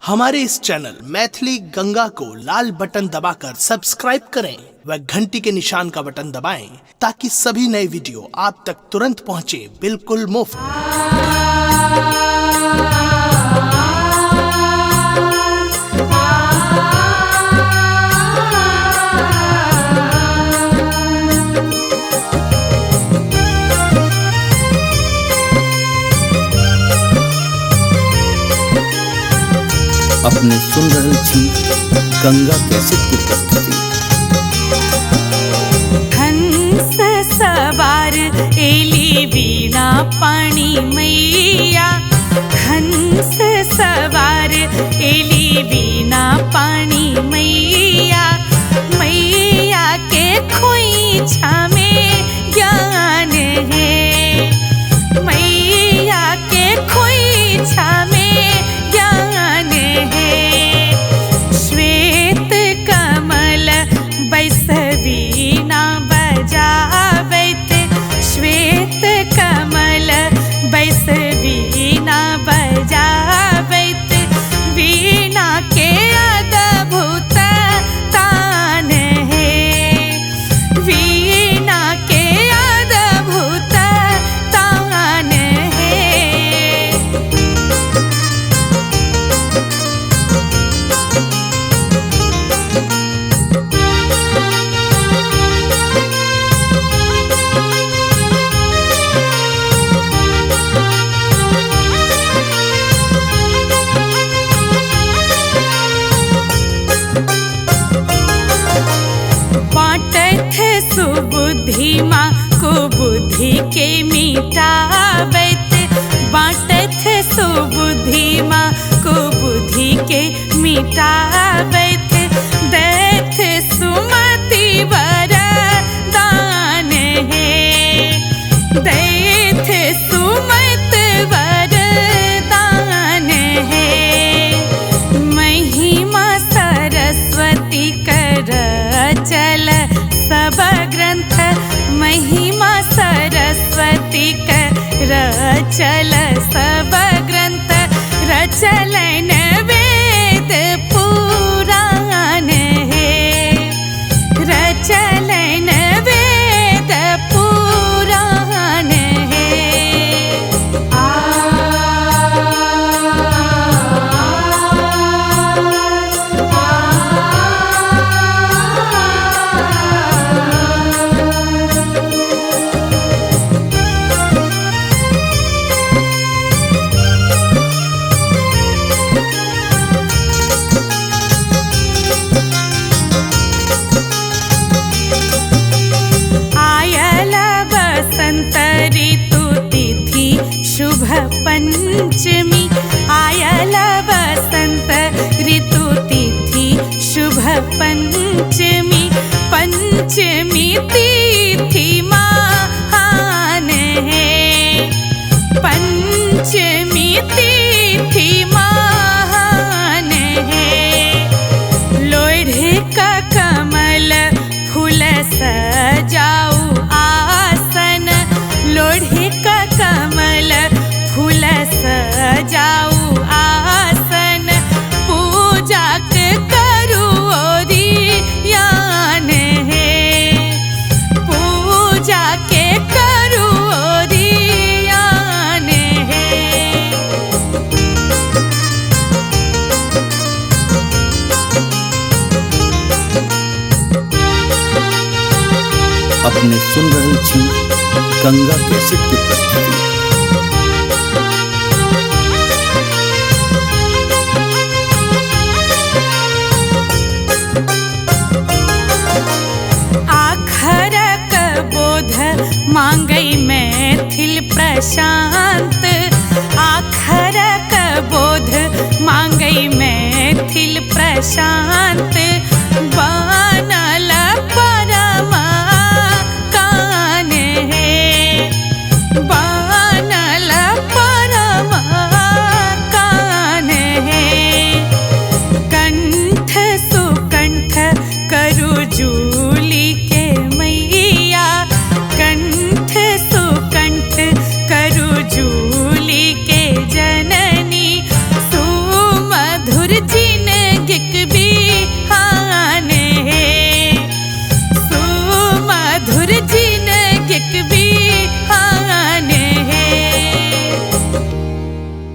हमारे इस चैनल मैथिली गंगा को लाल बटन दबाकर सब्सक्राइब करें व घंटी के निशान का बटन दबाएं ताकि सभी नए वीडियो आप तक तुरंत पहुंचे बिल्कुल मुफ्त। अपने सुन रहल छी गंगा कैसेट की प्रस्तुति। हंस सवार एली वीणा पानी मैया, हंस सवार एली वीणा पानी मैया, मैया के खोइछा में ज्ञान है, मैया के खोइछा में ज्ञान है। श्वेत कमल बैसवीणा बजावैत, श्वेत कमल बैसवीणा बजावैत, वीणा के अद्भुत तान है, वीणा के अद्भुत तान है। बाँटथ सुबुद्धि माँ कुबुद्धि के मिटावैत, बाँटथ सुबुद्धि माँ कुबुद्धि के मिटावैत, दैथ सुमति वरदान है, दैथ सुमत वरदान है। महिमा सरस्वती कर चल सब ग्रंथ, महिमा सरस्वती कर चल सब ग्रंथ, रचलन वेद पुराण है, रचलन वेद पुराण है। आयल बसंत ऋतु तिथि शुभ पंचमी, आयल बसंत ऋतु तिथि शुभ पंचमी, पंचमी तिथि महान है, पंचमी तिथि महान है। लोढ़े का कमल फूल सजाऊ आसन, लोढ़े का कमल फूल सजाऊ आसन, पूजा के करू ओरियान है, पूजा के करू ओरियान है। अपने सुन रहल छी गंगा कैसेट की प्रस्तुति। आखरक बोध मांगई मैथिल प्रशांत, आखरक बोध मांगई मैथिल प्रशांत,